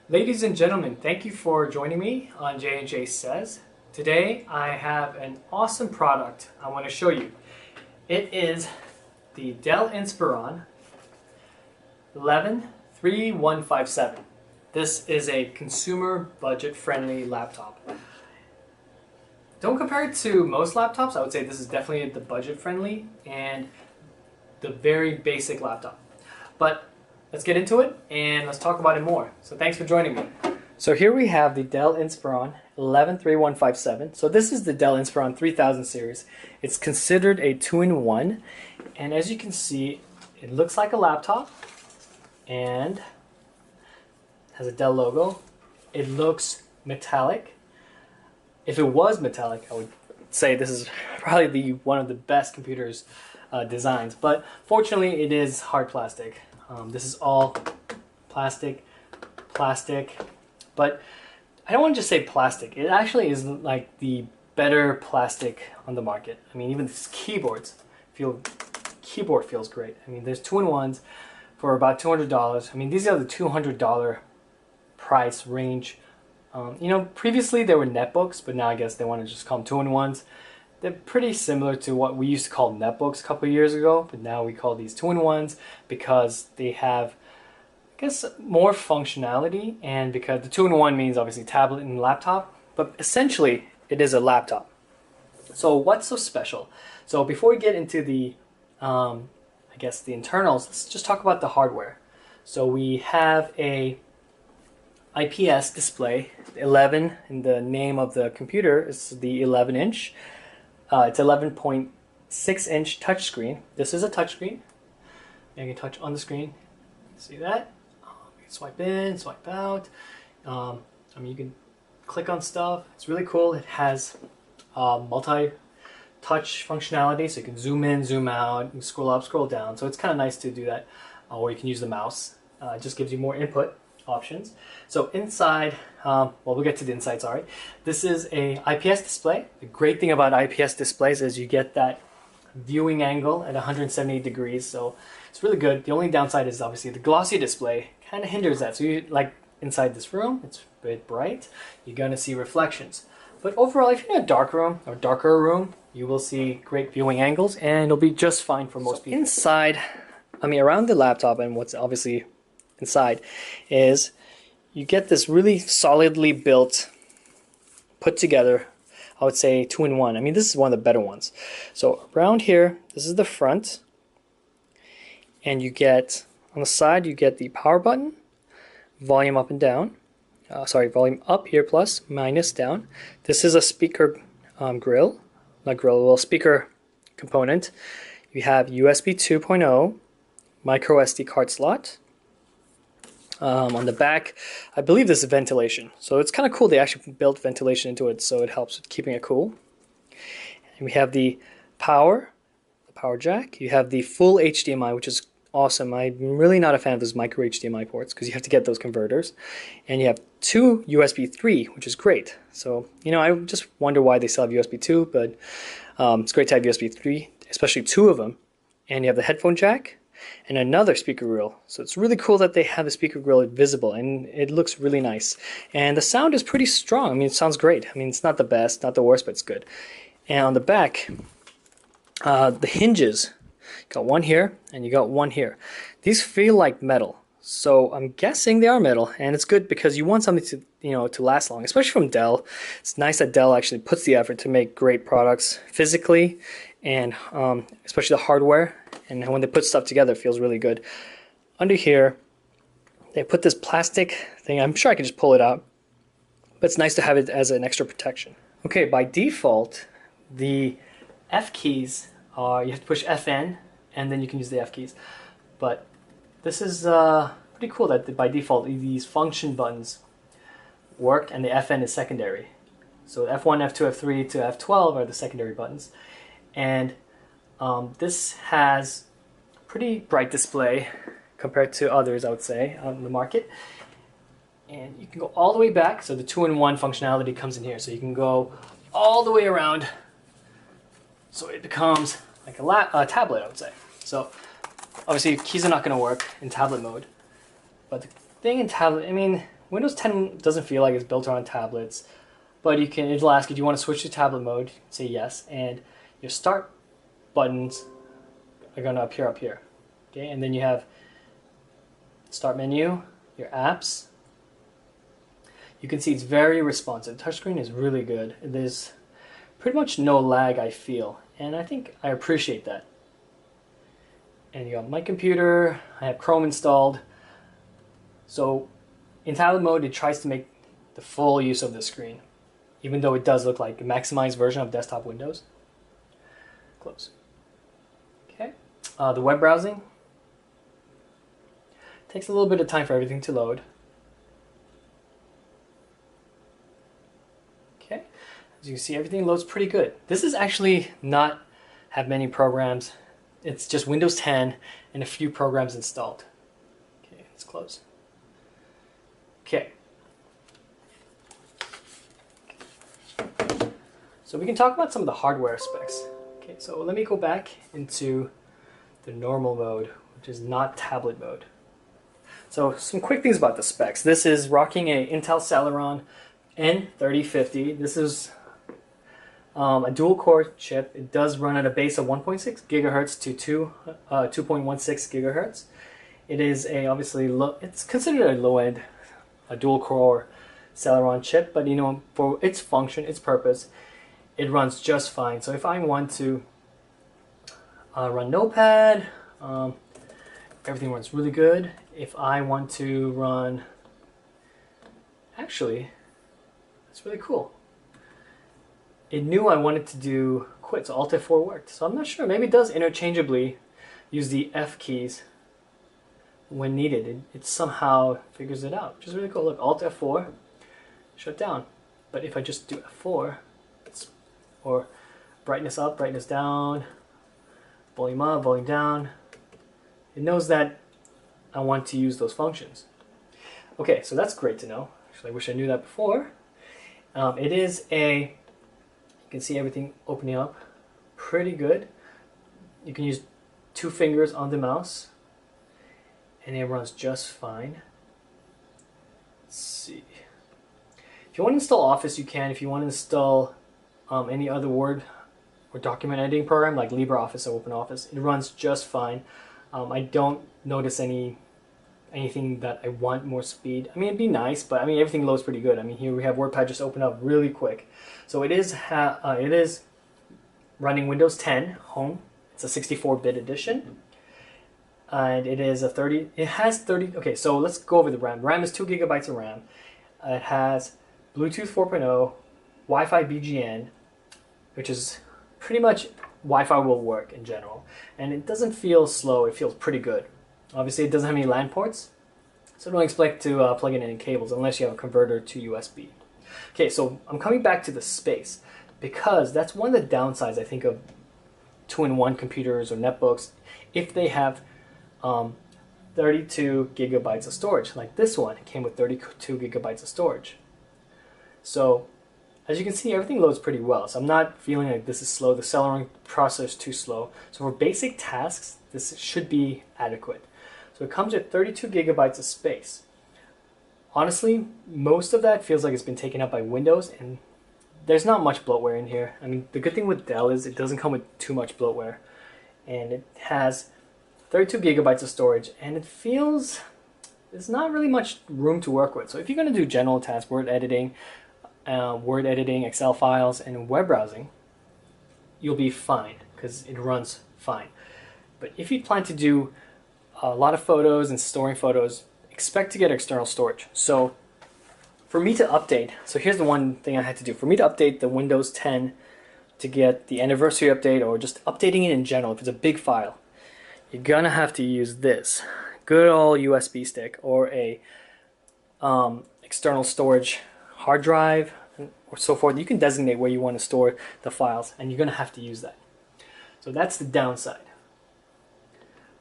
Ladies and gentlemen, thank you for joining me on J&J Says. Today I have an awesome product I want to show you. It is the Dell Inspiron 113157. This is a consumer budget-friendly laptop. Don't compare it to most laptops. I would say this is definitely the budget-friendly and the very basic laptop. But let's get into it and let's talk about it more. So thanks for joining me. So here we have the Dell Inspiron 113157. So this is the Dell Inspiron 3000 series. It's considered a 2-in-1, and as you can see, it looks like a laptop and has a Dell logo. It looks metallic. If it was metallic, I would say this is probably one of the best computers designs, but fortunately it is hard plastic. This is all plastic, but I don't want to just say plastic. It actually is like the better plastic on the market. I mean, even these keyboard feels great. I mean, there's 2-in-1s for about $200. I mean, these are the $200 price range. You know, previously they were netbooks, but now I guess they want to just call them 2-in-1s. They're pretty similar to what we used to call netbooks a couple of years ago, but now we call these 2-in-1s because they have, I guess, more functionality, and because the 2-in-1 means obviously tablet and laptop, but essentially it is a laptop. So what's so special? So before we get into the, I guess, the internals, let's just talk about the hardware. So we have a IPS display. 11 in the name of the computer is the 11-inch. It's 11.6-inch touchscreen. This is a touchscreen. You can touch on the screen. See that? You can swipe in, swipe out. I mean, you can click on stuff. It's really cool. It has multi-touch functionality, so you can zoom in, zoom out, you can scroll up, scroll down. So it's kind of nice to do that. Or you can use the mouse. It just gives you more input options. So inside, well, we'll get to the inside, sorry. This is a IPS display. The great thing about IPS displays is you get that viewing angle at 178 degrees, so it's really good. The only downside is obviously the glossy display kind of hinders that. So you, like inside this room, it's a bit bright, you're going to see reflections. But overall, if you're in a dark room or darker room, you will see great viewing angles, and it'll be just fine for most people. Inside, I mean, around the laptop, and what's obviously inside is you get this really solidly built, put together, I would say 2-in-1. I mean, this is one of the better ones. So around here, this is the front, and you get on the side, you get the power button, volume up and down, volume up here, plus, minus, down. This is a speaker speaker component. You have USB 2.0, micro SD card slot. On the back, I believe this is ventilation. So it's kind of cool they actually built ventilation into it, so it helps with keeping it cool. And we have the power jack. You have the full HDMI, which is awesome. I'm really not a fan of those micro HDMI ports because you have to get those converters. And you have 2 USB 3, which is great. So, you know, I just wonder why they still have USB 2, but it's great to have USB 3, especially 2 of them. And you have the headphone jack and another speaker grill. So it's really cool that they have the speaker grill visible, and it looks really nice. And the sound is pretty strong. I mean, it sounds great. I mean, it's not the best, not the worst, but it's good. And on the back, the hinges, you got one here and you got one here. These feel like metal. So I'm guessing they are metal, and it's good because you want something to, you know, to last long, especially from Dell. It's nice that Dell actually puts the effort to make great products physically, and especially the hardware. And when they put stuff together, it feels really good. Under here, they put this plastic thing. I'm sure I can just pull it out, but it's nice to have it as an extra protection. Okay, by default, the F keys are, you have to push FN, and then you can use the F keys. But this is pretty cool that by default these function buttons work, and the FN is secondary. So F1, F2, F3 to F12 are the secondary buttons. And this has a pretty bright display compared to others, I would say, on the market. And you can go all the way back, so the 2-in-1 functionality comes in here. So you can go all the way around, so it becomes like a tablet, I would say. So obviously keys are not going to work in tablet mode, but the thing in tablet, I mean, Windows 10 doesn't feel like it's built around tablets, but it'll ask you, do you want to switch to tablet mode? Say yes, and your start buttons are going to appear up here. Okay, and then you have start menu, your apps. You can see it's very responsive. The touchscreen is really good. There's pretty much no lag, I feel, and I think I appreciate that. And you got my computer, I have Chrome installed. So in tablet mode, it tries to make the full use of the screen, even though it does look like a maximized version of desktop Windows. Close. Okay, the web browsing takes a little bit of time for everything to load. Okay, as you can see, everything loads pretty good. This is actually not have many programs. It's just Windows 10 and a few programs installed. Okay, let's close. Okay. So we can talk about some of the hardware specs. Okay, so let me go back into the normal mode, which is not tablet mode. So some quick things about the specs. This is rocking a Intel Celeron N3050. This is a dual-core chip. It does run at a base of 1.6 gigahertz to 2.16 gigahertz. It is obviously it's considered a low-end, a dual-core Celeron chip, but you know, for its function, its purpose, it runs just fine. So if I want to run Notepad, everything runs really good. If I want to run, actually, that's really cool. It knew I wanted to do quit, so Alt F4 worked. So I'm not sure, maybe it does interchangeably use the F keys when needed. It somehow figures it out, which is really cool. Look, Alt F4, shut down. But if I just do F4, or brightness up, brightness down, volume up, volume down, it knows that I want to use those functions. Okay, so that's great to know. Actually, I wish I knew that before. It is you can see everything opening up pretty good. You can use 2 fingers on the mouse and it runs just fine. Let's see. If you want to install Office, you can. If you want to install any other Word or document editing program like LibreOffice or OpenOffice, it runs just fine. I don't notice anything that I want more speed. I mean, it'd be nice, but I mean, everything loads pretty good. I mean, here we have WordPad just open up really quick. So it is running Windows 10 Home. It's a 64-bit edition, and it is it has 30. Okay, so let's go over the RAM. RAM is 2 gigabytes of RAM. It has Bluetooth 4.0, Wi-Fi BGN, which is pretty much Wi-Fi will work in general, and it doesn't feel slow. It feels pretty good. Obviously, it doesn't have any LAN ports, so don't expect to plug in any cables unless you have a converter to USB. Okay, so I'm coming back to the space because that's one of the downsides, I think, of 2-in-1 computers or netbooks if they have 32 gigabytes of storage. Like this one, it came with 32 gigabytes of storage. So as you can see, everything loads pretty well. So I'm not feeling like this is slow. The Celeron processor is too slow. So for basic tasks, this should be adequate. So it comes with 32 gigabytes of space. Honestly, most of that feels like it's been taken up by Windows, and there's not much bloatware in here. I mean, the good thing with Dell is it doesn't come with too much bloatware. And it has 32 gigabytes of storage, and it feels there's not really much room to work with. So if you're going to do general tasks, Word editing, Excel files, and web browsing, you'll be fine because it runs fine. But if you plan to do a lot of photos and storing photos, expect to get external storage. So for me to update, so here's the one thing I had to do. For me to update the Windows 10 to get the anniversary update or just updating it in general, if it's a big file, you're gonna have to use this good old USB stick or a external storage hard drive or so forth. You can designate where you want to store the files, and you're gonna have to use that. So that's the downside.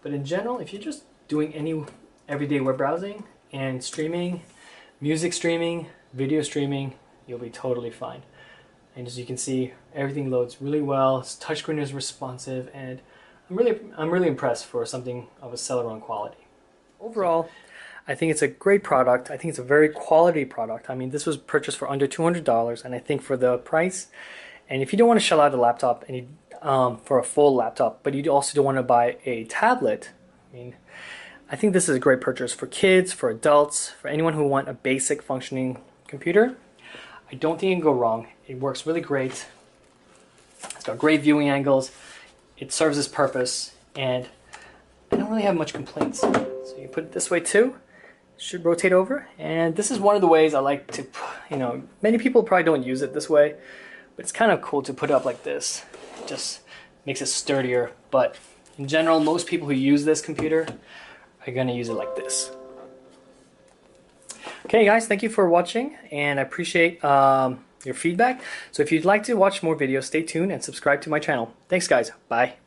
But in general, if you're just doing any everyday web browsing and streaming, music streaming, video streaming, you'll be totally fine. And as you can see, everything loads really well. Its touchscreen is responsive, and I'm really impressed for something of a Celeron quality. Overall, I think it's a great product. I think it's a very quality product. I mean, this was purchased for under $200, and I think for the price, and if you don't want to shell out a laptop and you, for a full laptop, but you also don't want to buy a tablet, I mean, I think this is a great purchase for kids, for adults, for anyone who want a basic functioning computer. I don't think you can go wrong. It works really great. It's got great viewing angles. It serves its purpose, and I don't really have much complaints. So you put it this way too. It should rotate over, and this is one of the ways I like to, many people probably don't use it this way, but it's kind of cool to put it up like this. It just makes it sturdier, but in general, most people who use this computer are going to use it like this. Okay guys, thank you for watching, and I appreciate your feedback. So if you'd like to watch more videos, stay tuned and subscribe to my channel. Thanks guys, bye.